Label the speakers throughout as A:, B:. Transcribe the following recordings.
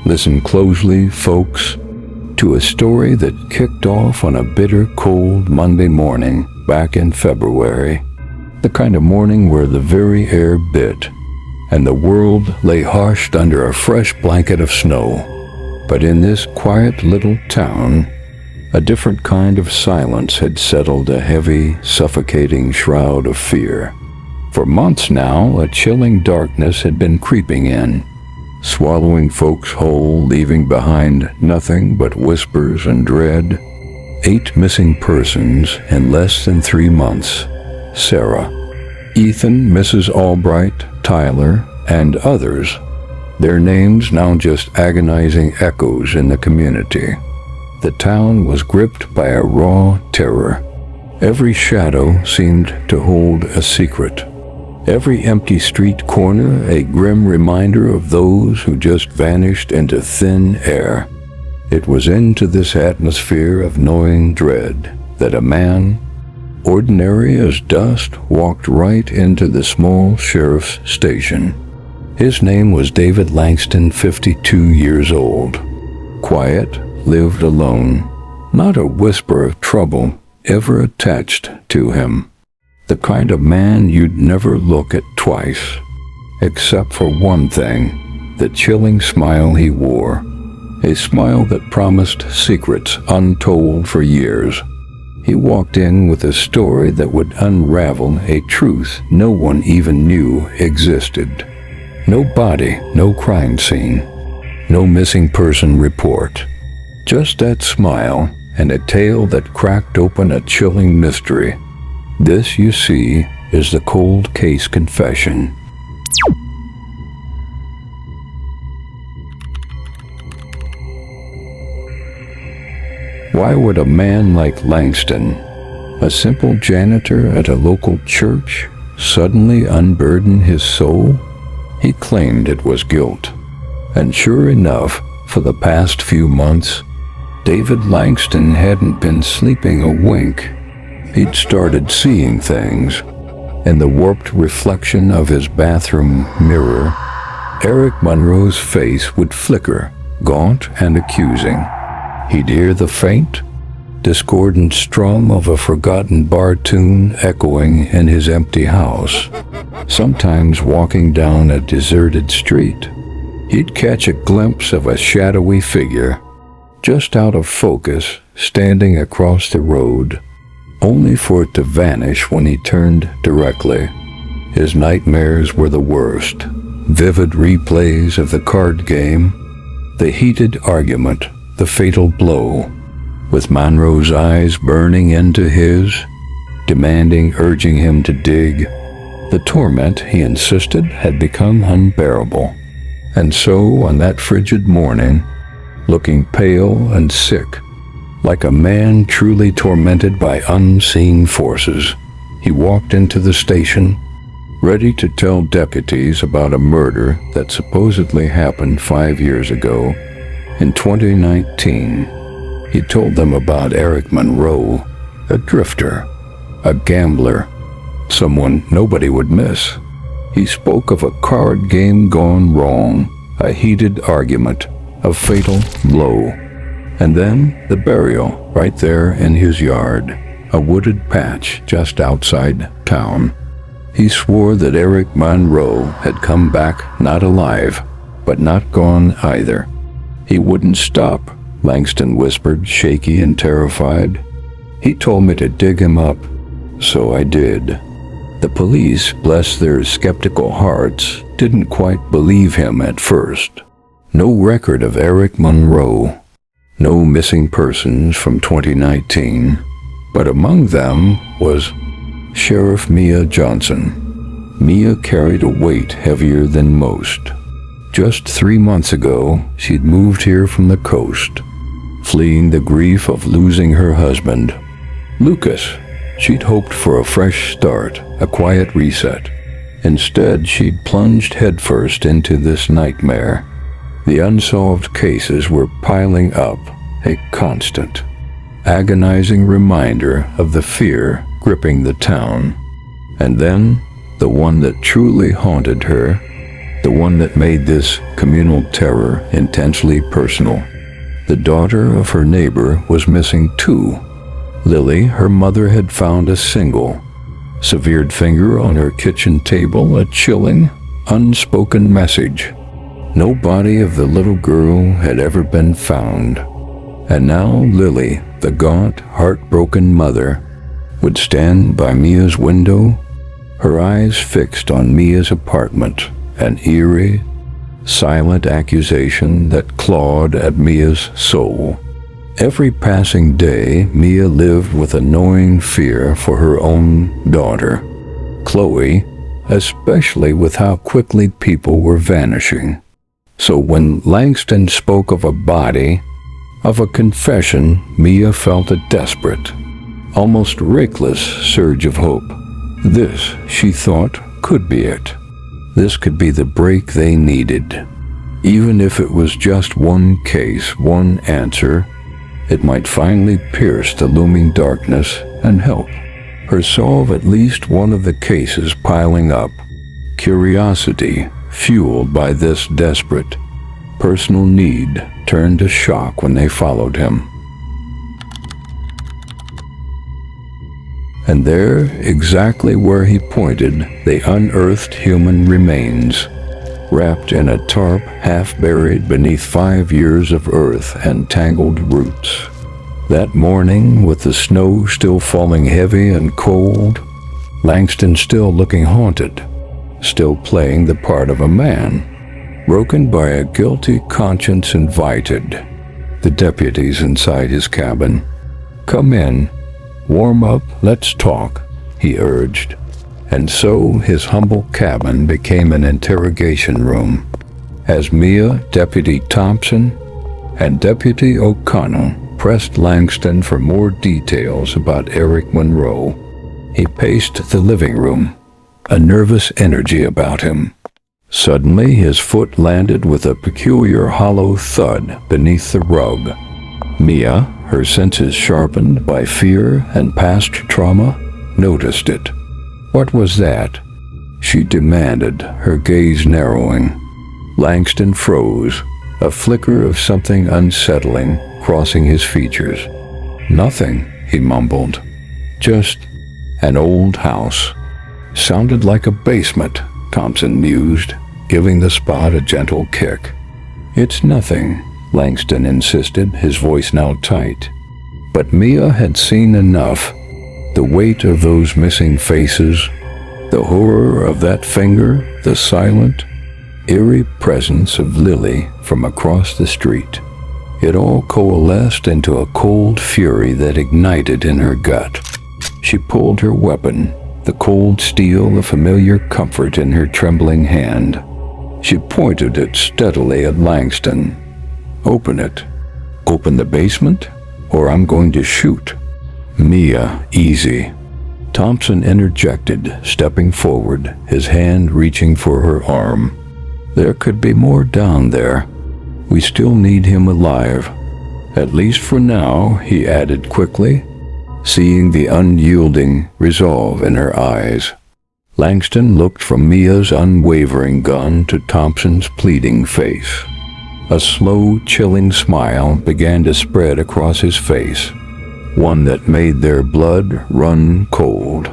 A: Listen closely, folks, to a story that kicked off on a bitter cold Monday morning back in February, the kind of morning where the very air bit and the world lay hushed under a fresh blanket of snow. But in this quiet little town, a different kind of silence had settled, a heavy, suffocating shroud of fear. For months now, a chilling darkness had been creeping in, swallowing folks whole, leaving behind nothing but whispers and dread. 8 missing persons in less than 3 months. Sarah, Ethan, Mrs. Albright, Tyler, and others. Their names now just agonizing echoes in the community. The town was gripped by a raw terror. Every shadow seemed to hold a secret. Every empty street corner a grim reminder of those who just vanished into thin air. It was into this atmosphere of gnawing dread that a man, ordinary as dust, walked right into the small sheriff's station. His name was David Langston, 52 years old. Quiet, lived alone, not a whisper of trouble ever attached to him. The kind of man you'd never look at twice, except for one thing, the chilling smile he wore, a smile that promised secrets untold for years. He walked in with a story that would unravel a truth no one even knew existed. No body, no crime scene, no missing person report. Just that smile and a tale that cracked open a chilling mystery. This, you see, is the cold case confession. Why would a man like Langston, a simple janitor at a local church, suddenly unburden his soul? He claimed it was guilt. And sure enough, for the past few months, David Langston hadn't been sleeping a wink. He'd started seeing things. In the warped reflection of his bathroom mirror, Eric Monroe's face would flicker, gaunt and accusing. He'd hear the faint, discordant strum of a forgotten bar tune echoing in his empty house. Sometimes walking down a deserted street, he'd catch a glimpse of a shadowy figure, just out of focus, standing across the road, only for it to vanish when he turned directly. His nightmares were the worst. Vivid replays of the card game, the heated argument, the fatal blow, with Monroe's eyes burning into his, demanding, urging him to dig. The torment, he insisted, had become unbearable. And so, on that frigid morning, looking pale and sick, like a man truly tormented by unseen forces, he walked into the station, ready to tell deputies about a murder that supposedly happened 5 years ago. In 2019, he told them about Eric Monroe, a drifter, a gambler, someone nobody would miss. He spoke of a card game gone wrong, a heated argument, a fatal blow. And then the burial right there in his yard, a wooded patch just outside town. He swore that Eric Monroe had come back not alive, but not gone either. He wouldn't stop, Langston whispered, shaky and terrified. He told me to dig him up, so I did. The police, bless their skeptical hearts, didn't quite believe him at first. No record of Eric Monroe. No missing persons from 2019, but among them was Sheriff Mia Johnson. Mia carried a weight heavier than most. Just 3 months ago, she'd moved here from the coast, fleeing the grief of losing her husband. Lucas, she'd hoped for a fresh start, a quiet reset. Instead, she'd plunged headfirst into this nightmare. The unsolved cases were piling up, a constant, agonizing reminder of the fear gripping the town. And then, the one that truly haunted her, the one that made this communal terror intensely personal. The daughter of her neighbor was missing too. Lily, her mother, had found a single, severed finger on her kitchen table, a chilling, unspoken message. No body of the little girl had ever been found. And now Lily, the gaunt, heartbroken mother, would stand by Mia's window, her eyes fixed on Mia's apartment, an eerie, silent accusation that clawed at Mia's soul. Every passing day, Mia lived with a gnawing fear for her own daughter, Chloe, especially with how quickly people were vanishing. So when Langston spoke of a body, of a confession, Mia felt a desperate, almost reckless surge of hope. This, she thought, could be it. This could be the break they needed. Even if it was just one case, one answer, it might finally pierce the looming darkness and help her solve at least one of the cases piling up. Curiosity, fueled by this desperate, personal need, turned to shock when they followed him. And there, exactly where he pointed, they unearthed human remains, wrapped in a tarp half buried beneath 5 years of earth and tangled roots. That morning, with the snow still falling heavy and cold, Langston still looking haunted, still playing the part of a man, broken by a guilty conscience, invited the deputies inside his cabin. "Come in, warm up, let's talk," he urged. And so his humble cabin became an interrogation room. As Mia, Deputy Thompson, and Deputy O'Connell pressed Langston for more details about Eric Monroe, he paced the living room, a nervous energy about him. Suddenly his foot landed with a peculiar hollow thud beneath the rug. Mia, her senses sharpened by fear and past trauma, noticed it. "What was that?" she demanded, her gaze narrowing. Langston froze, a flicker of something unsettling crossing his features. "Nothing," he mumbled. "Just an old house." "Sounded like a basement," Thompson mused, giving the spot a gentle kick. "It's nothing," Langston insisted, his voice now tight. But Mia had seen enough. The weight of those missing faces, the horror of that finger, the silent, eerie presence of Lily from across the street. It all coalesced into a cold fury that ignited in her gut. She pulled her weapon, the cold steel of familiar comfort in her trembling hand. She pointed it steadily at Langston. "Open it. Open the basement, or I'm going to shoot." "Mia, easy." Thompson interjected, stepping forward, his hand reaching for her arm. "There could be more down there. We still need him alive. At least for now," he added quickly, seeing the unyielding resolve in her eyes. Langston looked from Mia's unwavering gun to Thompson's pleading face. A slow, chilling smile began to spread across his face, one that made their blood run cold.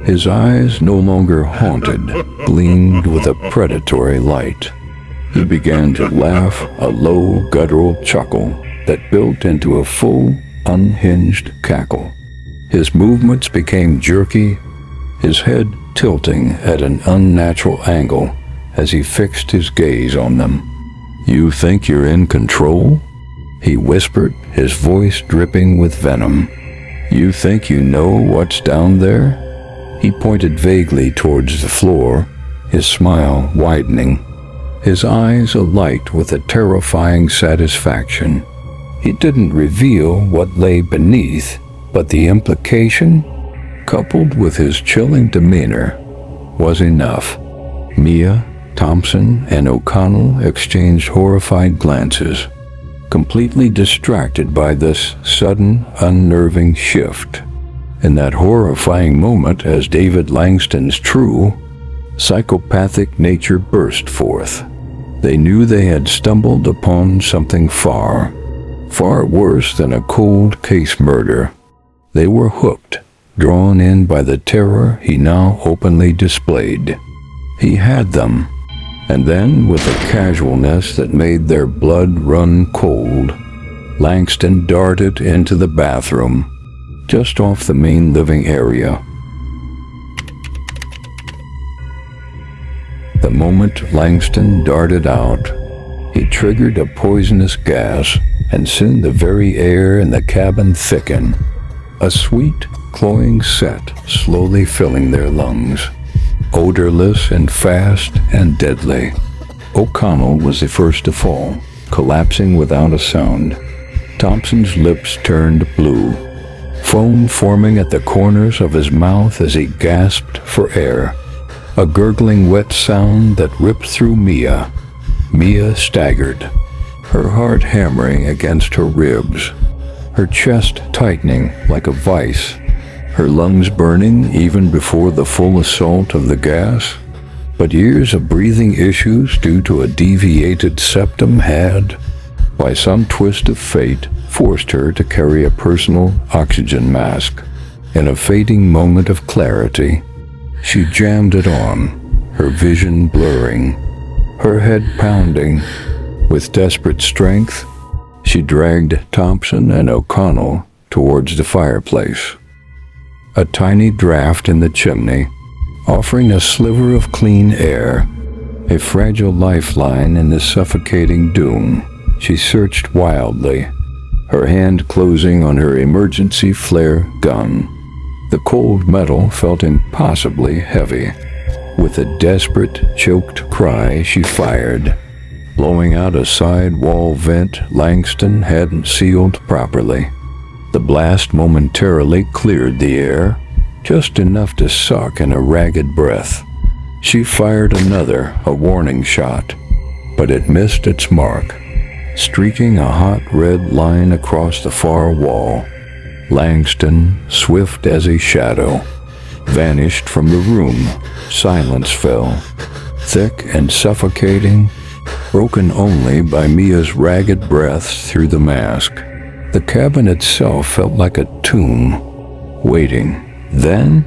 A: His eyes, no longer haunted, gleamed with a predatory light. He began to laugh, a low, guttural chuckle that built into a full, unhinged cackle. His movements became jerky, his head tilting at an unnatural angle as he fixed his gaze on them. "You think you're in control?" he whispered, his voice dripping with venom. "You think you know what's down there?" He pointed vaguely towards the floor, his smile widening, his eyes alight with a terrifying satisfaction. He didn't reveal what lay beneath, but the implication, coupled with his chilling demeanor, was enough. Mia, Thompson, and O'Connell exchanged horrified glances, completely distracted by this sudden, unnerving shift. In that horrifying moment, as David Langston's true, psychopathic nature burst forth. They knew they had stumbled upon something far, far worse than a cold case murder. They were hooked, drawn in by the terror he now openly displayed. He had them, and then, with a casualness that made their blood run cold, Langston darted into the bathroom, just off the main living area. The moment Langston darted out, he triggered a poisonous gas and sent the very air in the cabin thicken, a sweet, cloying scent slowly filling their lungs, odorless and fast and deadly. O'Connell was the first to fall, collapsing without a sound. Thompson's lips turned blue, foam forming at the corners of his mouth as he gasped for air. A gurgling wet sound that ripped through Mia. Mia staggered, her heart hammering against her ribs, her chest tightening like a vice, her lungs burning even before the full assault of the gas. But years of breathing issues due to a deviated septum had, by some twist of fate, forced her to carry a personal oxygen mask. In a fading moment of clarity, she jammed it on, her vision blurring, her head pounding. With desperate strength, she dragged Thompson and O'Connell towards the fireplace. A tiny draft in the chimney, offering a sliver of clean air, a fragile lifeline in the suffocating doom. She searched wildly, her hand closing on her emergency flare gun. The cold metal felt impossibly heavy. With a desperate, choked cry, she fired, blowing out a side wall vent Langston hadn't sealed properly. The blast momentarily cleared the air, just enough to suck in a ragged breath. She fired another, a warning shot, but it missed its mark, streaking a hot red line across the far wall. Langston, swift as a shadow, vanished from the room. Silence fell, thick and suffocating, broken only by Mia's ragged breaths through the mask. The cabin itself felt like a tomb, waiting. Then,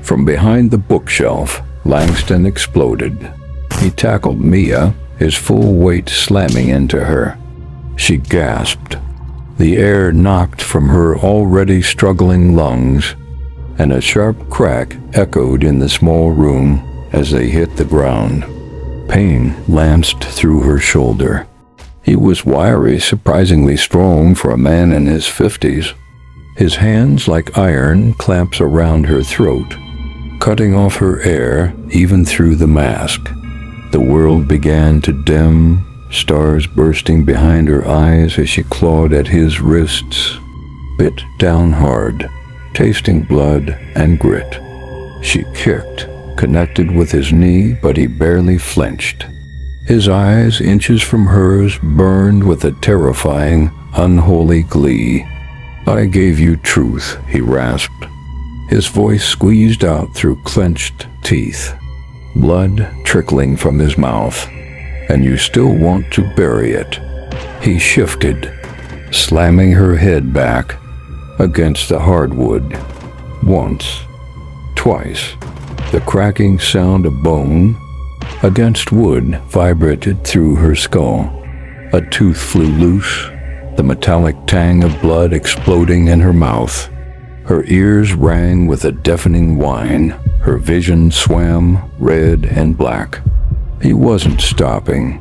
A: from behind the bookshelf, Langston exploded. He tackled Mia, his full weight slamming into her. She gasped. The air knocked from her already struggling lungs, and a sharp crack echoed in the small room as they hit the ground. Pain lanced through her shoulder. He was wiry, surprisingly strong for a man in his 50s. His hands like iron clamps around her throat, cutting off her air even through the mask. The world began to dim, stars bursting behind her eyes as she clawed at his wrists, bit down hard, tasting blood and grit. She kicked, connected with his knee, but he barely flinched. His eyes, inches from hers, burned with a terrifying, unholy glee. "I gave you truth," he rasped, his voice squeezed out through clenched teeth, blood trickling from his mouth. "And you still want to bury it." He shifted, slamming her head back against the hardwood. Once, twice, the cracking sound of bone against wood vibrated through her skull. A tooth flew loose, the metallic tang of blood exploding in her mouth. Her ears rang with a deafening whine. Her vision swam red and black. He wasn't stopping.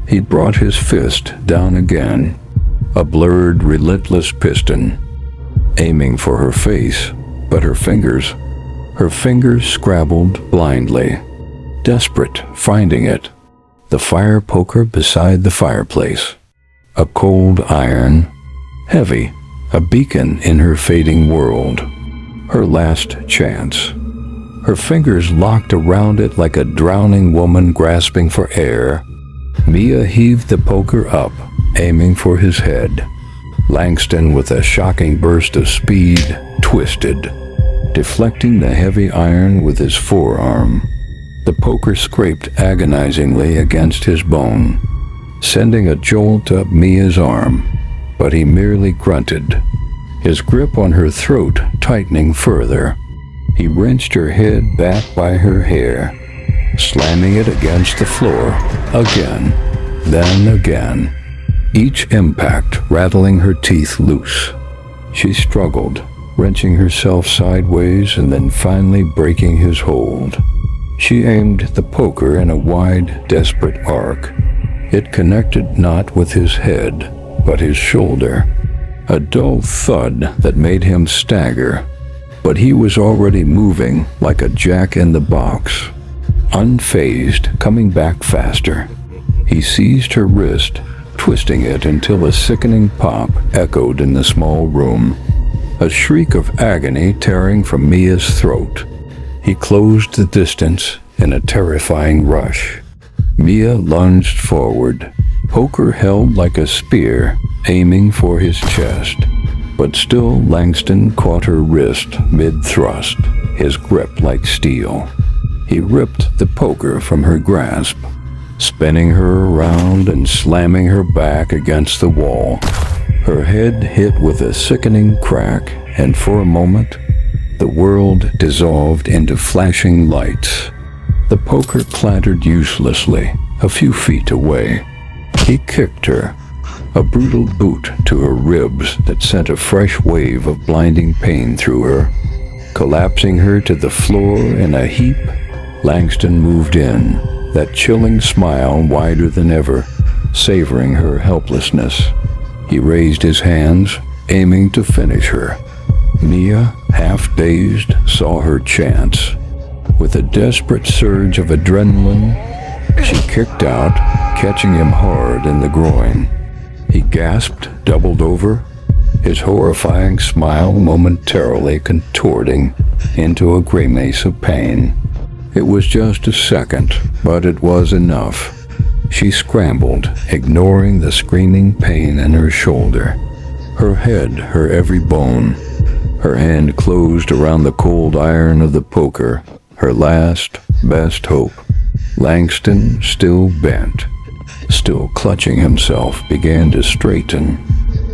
A: He'd brought his fist down again, a blurred, relentless piston, aiming for her face, but her fingers scrabbled blindly, desperate, finding it. The fire poker beside the fireplace. A cold iron, heavy, a beacon in her fading world. Her last chance. Her fingers locked around it like a drowning woman grasping for air. Mia heaved the poker up, aiming for his head. Langston, with a shocking burst of speed, twisted, deflecting the heavy iron with his forearm. The poker scraped agonizingly against his bone, sending a jolt up Mia's arm, but he merely grunted, his grip on her throat tightening further. He wrenched her head back by her hair, slamming it against the floor again, then again, each impact rattling her teeth loose. She struggled, wrenching herself sideways and then finally breaking his hold. She aimed the poker in a wide, desperate arc. It connected not with his head, but his shoulder. A dull thud that made him stagger, but he was already moving like a jack-in-the-box. Unfazed, coming back faster. He seized her wrist, twisting it until a sickening pop echoed in the small room. A shriek of agony tearing from Mia's throat. He closed the distance in a terrifying rush. Mia lunged forward, poker held like a spear, aiming for his chest. But still Langston caught her wrist mid-thrust, his grip like steel. He ripped the poker from her grasp, spinning her around and slamming her back against the wall. Her head hit with a sickening crack, and for a moment, the world dissolved into flashing lights. The poker clattered uselessly, a few feet away. He kicked her, a brutal boot to her ribs that sent a fresh wave of blinding pain through her. Collapsing her to the floor in a heap, Langston moved in, that chilling smile wider than ever, savoring her helplessness. He raised his hands, aiming to finish her. Mia, half-dazed, saw her chance. With a desperate surge of adrenaline, she kicked out, catching him hard in the groin. He gasped, doubled over, his horrifying smile momentarily contorting into a grimace of pain. It was just a second, but it was enough. She scrambled, ignoring the screaming pain in her shoulder. Her head, her every bone. Her hand closed around the cold iron of the poker, her last, best hope. Langston, still bent, still clutching himself, began to straighten,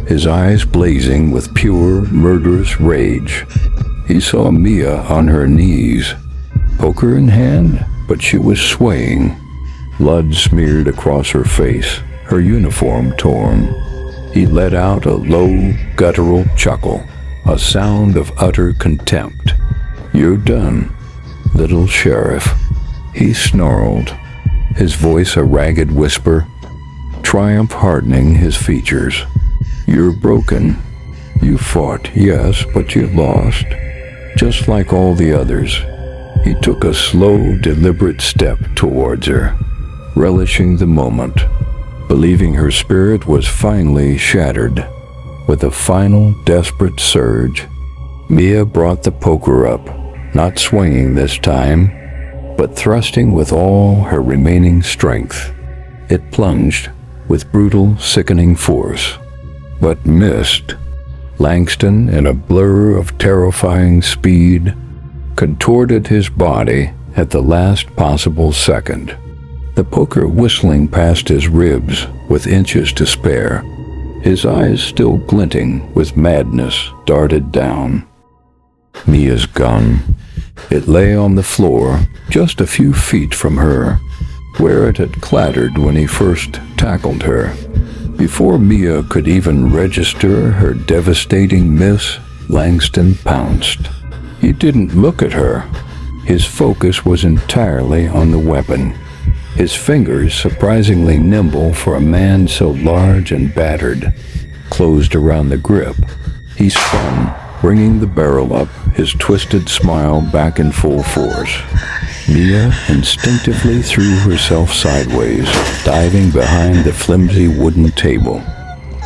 A: his eyes blazing with pure, murderous rage. He saw Mia on her knees, poker in hand, but she was swaying. Blood smeared across her face, her uniform torn. He let out a low, guttural chuckle, a sound of utter contempt. "You're done, little sheriff," he snarled, his voice a ragged whisper, triumph hardening his features. "You're broken. You fought, yes, but you lost, just like all the others." He took a slow, deliberate step towards her, relishing the moment, believing her spirit was finally shattered. With a final, desperate surge, Mia brought the poker up, not swinging this time, but thrusting with all her remaining strength. It plunged with brutal, sickening force, but missed. Langston, in a blur of terrifying speed, contorted his body at the last possible second, the poker whistling past his ribs with inches to spare. His eyes, still glinting with madness, darted down. Mia's gun. It lay on the floor, just a few feet from her, where it had clattered when he first tackled her. Before Mia could even register her devastating miss, Langston pounced. He didn't look at her. His focus was entirely on the weapon. His fingers, surprisingly nimble for a man so large and battered, closed around the grip. He spun, bringing the barrel up, his twisted smile back in full force. Mia instinctively threw herself sideways, diving behind the flimsy wooden table.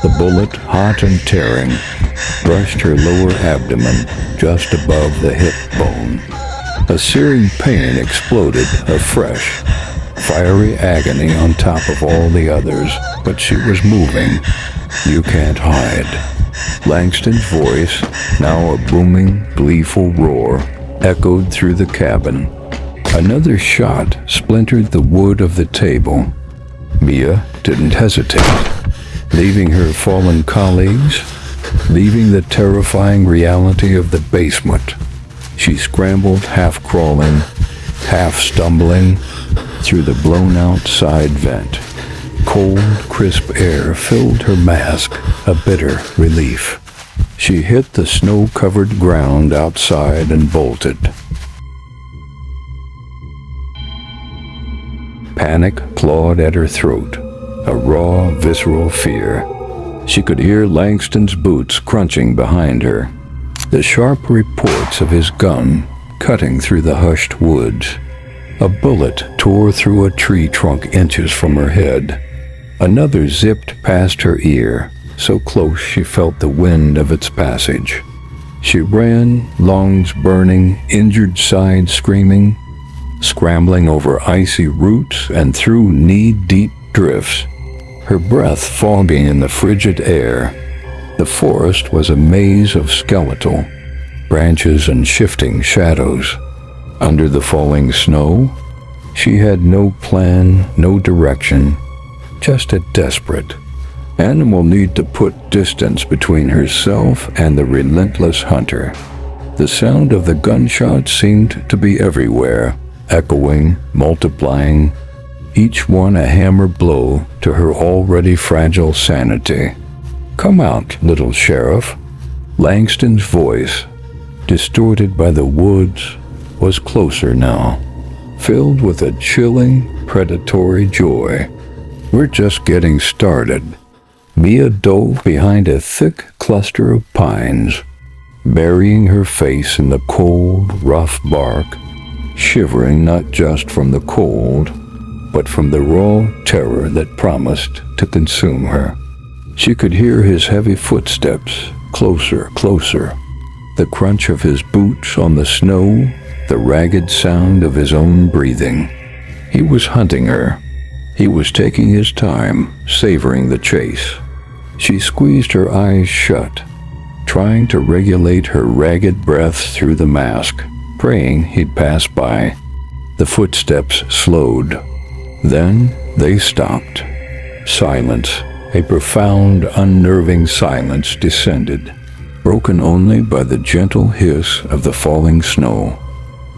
A: The bullet, hot and tearing, brushed her lower abdomen just above the hip bone. A searing pain exploded afresh, fiery agony on top of all the others, but she was moving. "You can't hide." Langston's voice, now a booming, gleeful roar, echoed through the cabin. Another shot splintered the wood of the table. Mia didn't hesitate, leaving her fallen colleagues, leaving the terrifying reality of the basement. She scrambled, half crawling, half stumbling, through the blown-out side vent. Cold, crisp air filled her mask, a bitter relief. She hit the snow-covered ground outside and bolted. Panic clawed at her throat, a raw, visceral fear. She could hear Langston's boots crunching behind her, the sharp reports of his gun cutting through the hushed woods. A bullet tore through a tree trunk inches from her head. Another zipped past her ear, so close she felt the wind of its passage. She ran, lungs burning, injured side screaming, scrambling over icy roots and through knee-deep drifts, her breath fogging in the frigid air. The forest was a maze of skeletal branches and shifting shadows. Under the falling snow, she had no plan, no direction, just a desperate, animal need to put distance between herself and the relentless hunter. The sound of the gunshots seemed to be everywhere, echoing, multiplying, each one a hammer blow to her already fragile sanity. "Come out, little sheriff." Langston's voice, distorted by the woods, was closer now, filled with a chilling, predatory joy. "We're just getting started." Mia dove behind a thick cluster of pines, burying her face in the cold, rough bark, shivering not just from the cold, but from the raw terror that promised to consume her. She could hear his heavy footsteps, closer, closer, the crunch of his boots on the snow, the ragged sound of his own breathing. He was hunting her. He was taking his time, savoring the chase. She squeezed her eyes shut, trying to regulate her ragged breath through the mask, praying he'd pass by. The footsteps slowed. Then they stopped. Silence, a profound, unnerving silence descended, broken only by the gentle hiss of the falling snow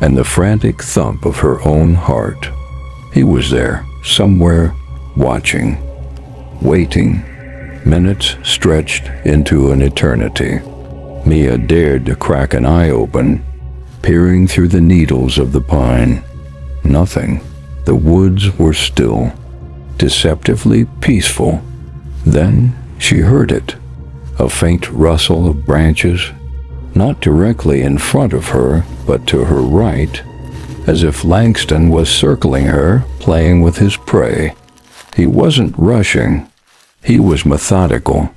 A: and the frantic thump of her own heart. He was there, somewhere, watching, waiting. Minutes stretched into an eternity. Mia dared to crack an eye open, peering through the needles of the pine. Nothing. The woods were still, deceptively peaceful. Then she heard it, a faint rustle of branches, not directly in front of her, but to her right, as if Langston was circling her, playing with his prey. He wasn't rushing. He was methodical.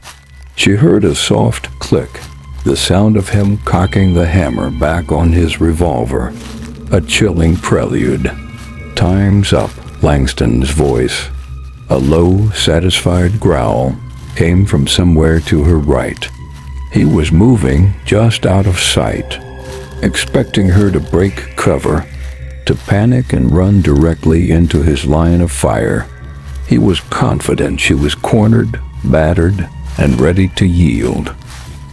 A: She heard a soft click, the sound of him cocking the hammer back on his revolver, a chilling prelude. "Time's up," Langston's voice. A low, satisfied growl came from somewhere to her right. He was moving just out of sight, expecting her to break cover, to panic and run directly into his line of fire. He was confident she was cornered, battered, and ready to yield.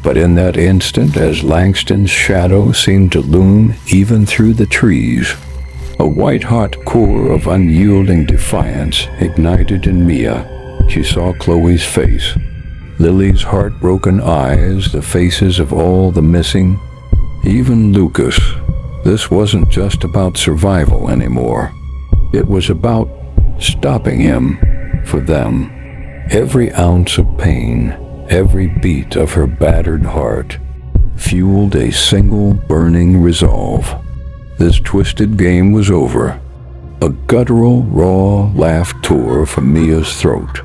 A: But in that instant, as Langston's shadow seemed to loom even through the trees, a white-hot core of unyielding defiance ignited in Mia. She saw Chloe's face, Lily's heartbroken eyes, the faces of all the missing, even Lucas. This wasn't just about survival anymore. It was about stopping him for them. Every ounce of pain, every beat of her battered heart, fueled a single burning resolve. This twisted game was over. A guttural, raw laugh tore from Mia's throat.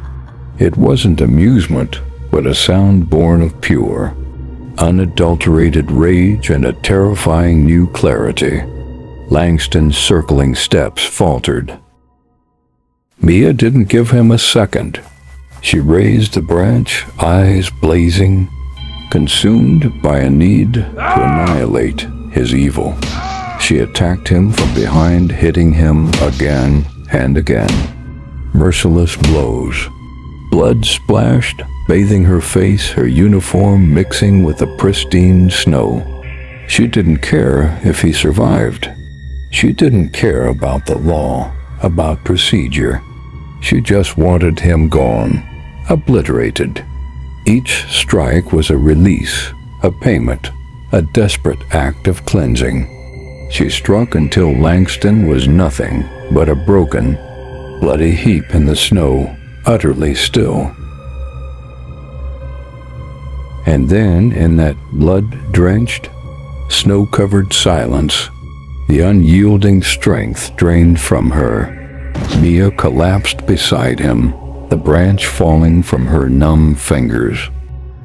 A: It wasn't amusement, but a sound born of pure, unadulterated rage and a terrifying new clarity. Langston's circling steps faltered. Mia didn't give him a second. She raised the branch, eyes blazing, consumed by a need to annihilate his evil. She attacked him from behind, hitting him again and again. Merciless blows. Blood splashed, bathing her face, her uniform mixing with the pristine snow. She didn't care if he survived. She didn't care about the law, about procedure. She just wanted him gone, obliterated. Each strike was a release, a payment, a desperate act of cleansing. She struck until Langston was nothing but a broken, bloody heap in the snow, utterly still. And then, in that blood-drenched, snow-covered silence, the unyielding strength drained from her. Mia collapsed beside him, the branch falling from her numb fingers.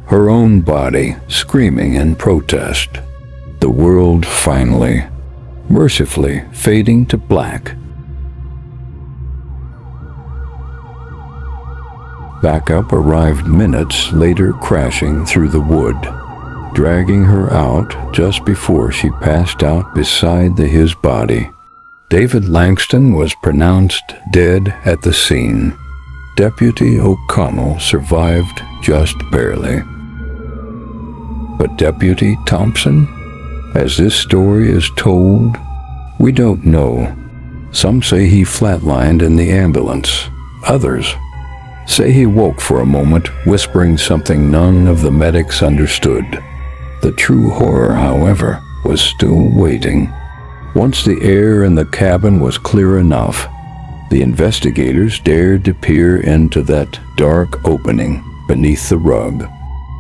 A: Her own body screaming in protest. The world finally, mercifully fading to black. Backup arrived minutes later, crashing through the wood, dragging her out just before she passed out beside his body. David Langston was pronounced dead at the scene. Deputy O'Connell survived just barely. But Deputy Thompson? As this story is told, we don't know. Some say he flatlined in the ambulance. Others say he woke for a moment, whispering something none of the medics understood. The true horror, however, was still waiting. Once the air in the cabin was clear enough, the investigators dared to peer into that dark opening beneath the rug.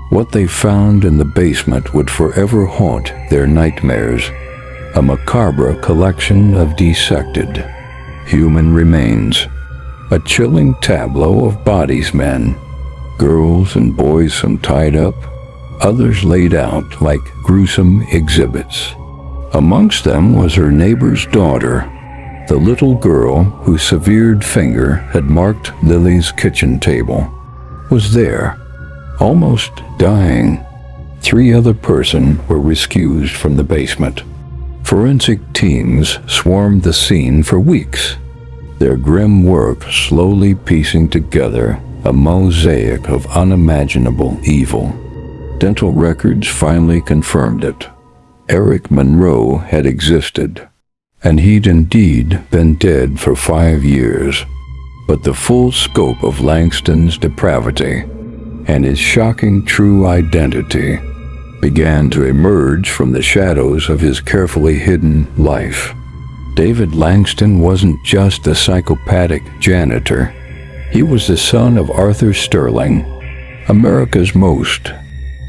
A: What they found in the basement would forever haunt their nightmares. A macabre collection of dissected human remains. A chilling tableau of bodies, men, girls and boys, some tied up, others laid out like gruesome exhibits. Amongst them was her neighbor's daughter, the little girl whose severed finger had marked Lily's kitchen table, was there, almost dying. 3 other persons were rescued from the basement. Forensic teams swarmed the scene for weeks, their grim work slowly piecing together a mosaic of unimaginable evil. Dental records finally confirmed it. Eric Monroe had existed, and he'd indeed been dead for 5 years. But the full scope of Langston's depravity and his shocking true identity began to emerge from the shadows of his carefully hidden life. David Langston wasn't just a psychopathic janitor. He was the son of Arthur Sterling, America's most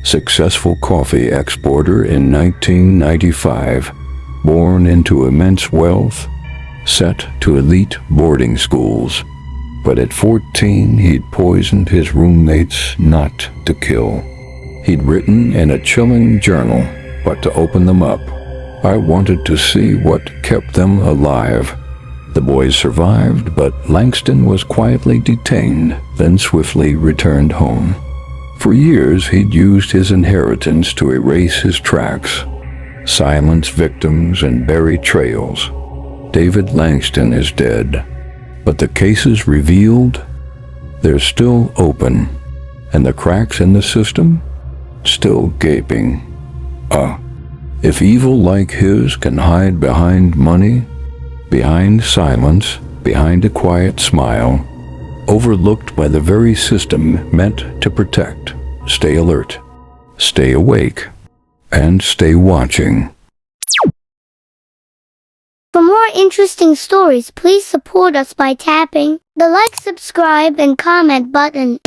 A: successful coffee exporter in 1995, born into immense wealth, sent to elite boarding schools. But at 14, he'd poisoned his roommates not to kill. He'd written in a chilling journal, but to open them up, I wanted to see what kept them alive. The boys survived, but Langston was quietly detained, then swiftly returned home. For years, he'd used his inheritance to erase his tracks, silence victims, and bury trails. David Langston is dead, but the cases revealed, they're still open, and the cracks in the system, still gaping. If evil like his can hide behind money, behind silence, behind a quiet smile, overlooked by the very system meant to protect, stay alert, stay awake, and stay watching.
B: For more interesting stories, please support us by tapping the like, subscribe, and comment button.